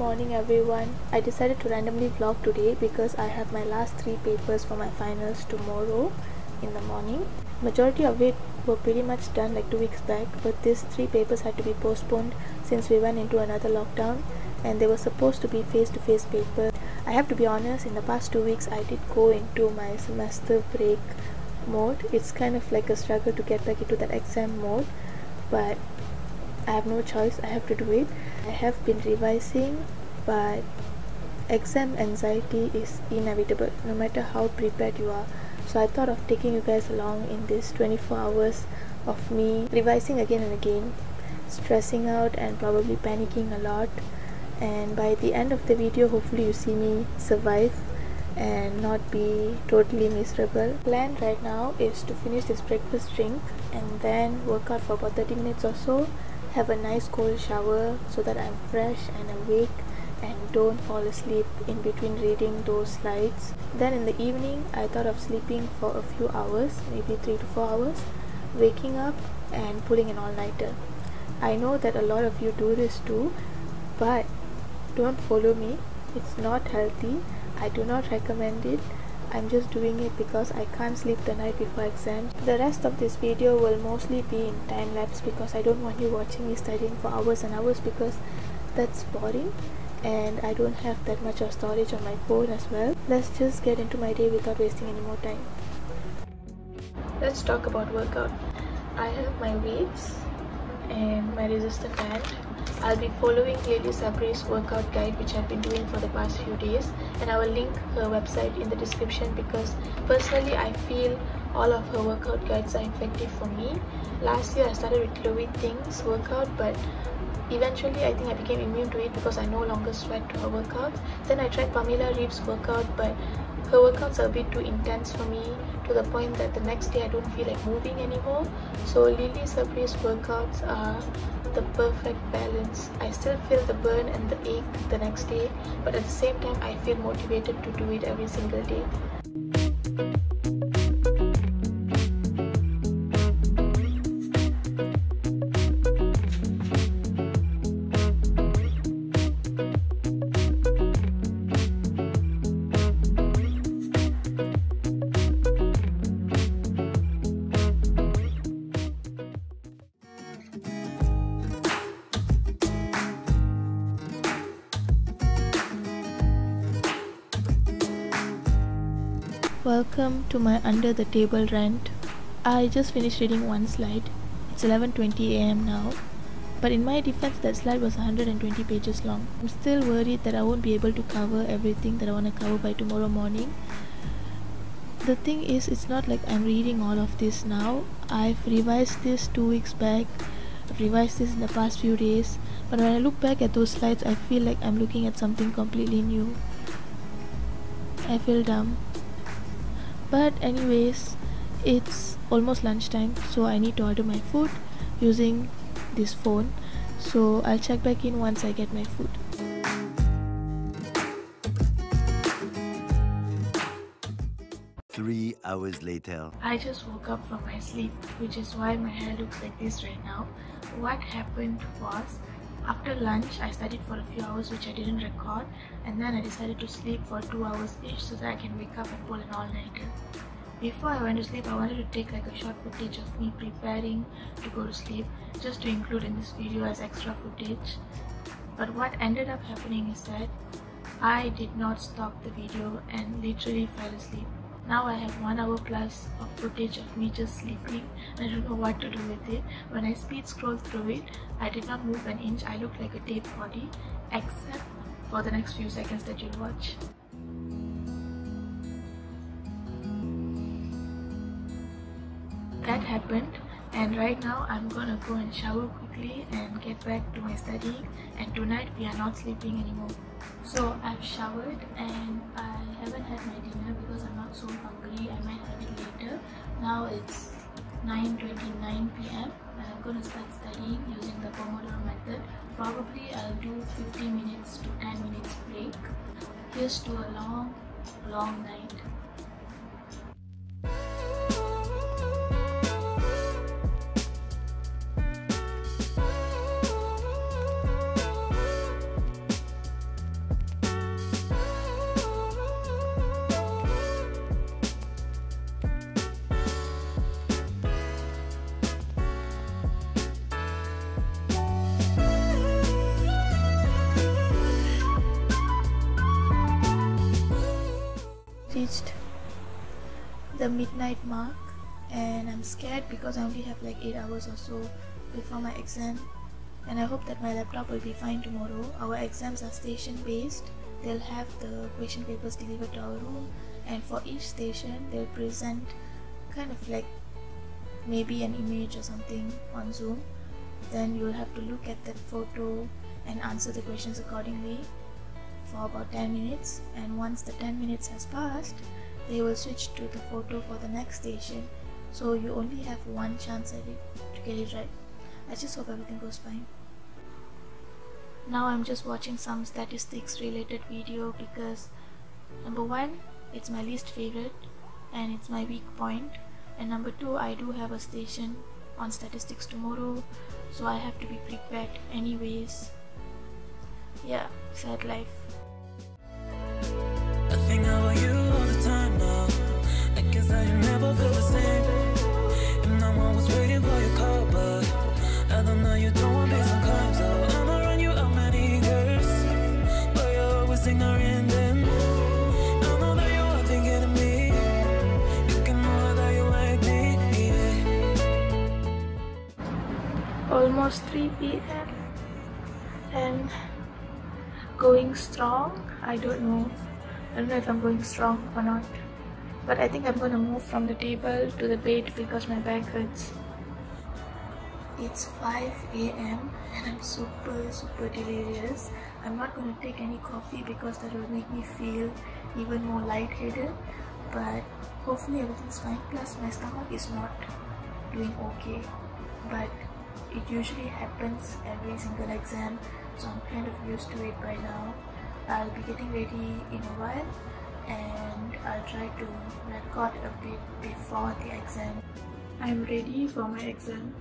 morning everyone. I decided to randomly vlog today because I have my last 3 papers for my finals tomorrow in the morning. Majority of it were pretty much done like 2 weeks back, but these 3 papers had to be postponed since we went into another lockdown and they were supposed to be face-to-face papers. I have to be honest, in the past 2 weeks I did go into my semester break mode. It's kind of like a struggle to get back into that exam mode, but I have no choice, I have to do it. I have been revising, but exam anxiety is inevitable no matter how prepared you are. So I thought of taking you guys along in this 24 hours of me revising again and again, stressing out and probably panicking a lot. And by the end of the video, hopefully you see me survive and not be totally miserable. Plan right now is to finish this breakfast drink and then work out for about 30 minutes or so, have a nice cold shower so that I'm fresh and awake and don't fall asleep in between reading those slides. Then in the evening I thought of sleeping for a few hours, maybe 3 to 4 hours, waking up and pulling an all-nighter. I know that a lot of you do this too, but don't follow me. It's not healthy. I do not recommend it. I'm just doing it because I can't sleep the night before exams. The rest of this video will mostly be in time lapse because I don't want you watching me studying for hours and hours because that's boring and I don't have that much of storage on my phone as well. Let's just get into my day without wasting any more time. Let's talk about workout. I have my weights and my resistant band. I'll be following Lily Sabri's workout guide, which I've been doing for the past few days, and I will link her website in the description because personally I feel all of her workout guides are effective for me. Last year I started with Chloe Ting's workout, but eventually I think I became immune to it because I no longer sweat to her workouts. Then I tried Pamela Reeves' workout, but her workouts are a bit too intense for me to the point that the next day I don't feel like moving anymore. So Lily Sabri's workouts are the perfect balance. I still feel the burn and the ache the next day, but at the same time I feel motivated to do it every single day. Welcome to my under the table rant. I just finished reading one slide. It's 11:20 AM now, but in my defense that slide was 120 pages long. I'm still worried that I won't be able to cover everything that I want to cover by tomorrow morning. The thing is, it's not like I'm reading all of this now. I've revised this 2 weeks back, I've revised this in the past few days, but when I look back at those slides I feel like I'm looking at something completely new. I feel dumb. But anyways, it's almost lunchtime, so I need to order my food using this phone. So I'll check back in once I get my food. Three hours later. I just woke up from my sleep, which is why my hair looks like this right now. What happened was, after lunch I studied for a few hours, which I didn't record, and then I decided to sleep for 2 hours each so that I can wake up and pull an all-nighter. Before I went to sleep, I wanted to take like a short footage of me preparing to go to sleep just to include in this video as extra footage. But what ended up happening is that I did not stop the video and literally fell asleep. Now I have 1 hour plus of footage of me just sleeping. I don't know what to do with it. When I speed scrolled through it, I did not move an inch. I looked like a dead body, except for the next few seconds that you'll watch. That happened, and right now I'm gonna go and shower quickly and get back to my studying, and tonight we are not sleeping anymore. So I've showered and I haven't had my dinner because I'm not so hungry. I might have it later. Now it's 9:29 PM and I'm gonna start studying using the Pomodoro method. Probably I'll do 15 minutes to 10 minutes break. Here's to a long night. the midnight mark and I'm scared because I only have like 8 hours or so before my exam, and I hope that my laptop will be fine tomorrow. Our exams are station based. They'll have the question papers delivered to our room, and for each station they'll present kind of like maybe an image or something on Zoom. Then you'll have to look at that photo and answer the questions accordingly for about 10 minutes, and once the 10 minutes has passed, they will switch to the photo for the next station. So you only have one chance at it to get it right. I just hope everything goes fine. Now I'm just watching some statistics related video because number one, it's my least favorite and it's my weak point, and number two, I do have a station on statistics tomorrow, so I have to be prepared anyways. Yeah, sad life. I think about you all the time now. I guess I never feel the same. And I'm always waiting for your call, but I don't know you don't want peace and calm, so I'ma run you out many girls, but you're always ignoring them. I know that you are thinking of me. You can know that you like me, yeah. Almost 3 p.m. and going strong. I don't know if I'm going strong or not, but I think I'm gonna move from the table to the bed because my back hurts. It's 5 a.m. and I'm super delirious. I'm not gonna take any coffee because that will make me feel even more lightheaded, but hopefully everything's fine. Plus my stomach is not doing okay, but it usually happens every single exam, so I'm kind of used to it by now. I'll be getting ready in a while and I'll try to record a bit before the exam. I'm ready for my exam.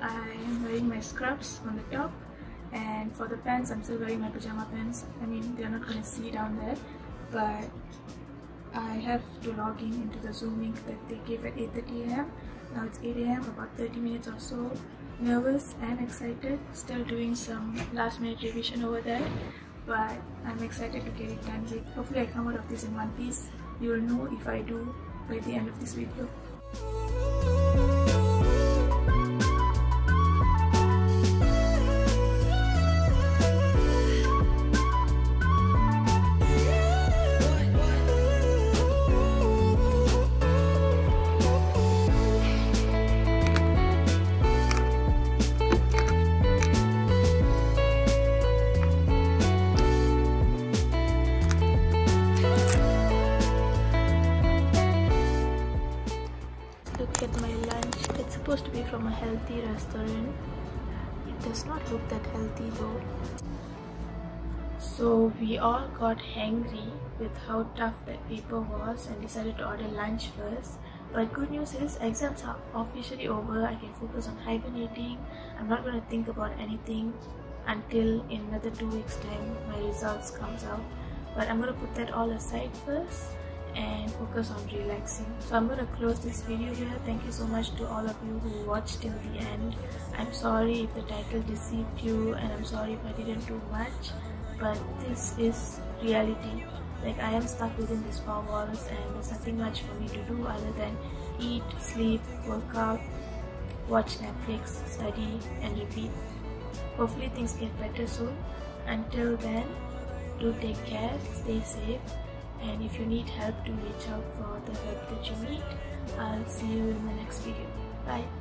I'm wearing my scrubs on the top, and for the pants I'm still wearing my pajama pants. I mean, they're not going to see down there, but I have to log in into the Zoom link that they gave at 8:30 a.m. Now it's 8 a.m, about 30 minutes or so. Nervous and excited, still doing some last minute revision over there, but I'm excited to get it done with. Hopefully I come out of this in one piece. You will know if I do by the end of this video. Look at my lunch. It's supposed to be from a healthy restaurant. It does not look that healthy though. So we all got hangry with how tough that paper was and decided to order lunch first. But good news is exams are officially over. I can focus on hibernating. I'm not going to think about anything until in another 2 weeks time my results comes out. But I'm going to put that all aside first and focus on relaxing. So I'm going to close this video here. Thank you so much to all of you who watched till the end. I'm sorry if the title deceived you, and I'm sorry if I didn't do much, but this is reality. Like, I am stuck within these 4 walls and there's nothing much for me to do other than eat, sleep, work out, watch Netflix, study and repeat. Hopefully things get better soon. Until then, do take care, stay safe, and if you need help, do reach out for the help that you need. I'll see you in the next video. Bye.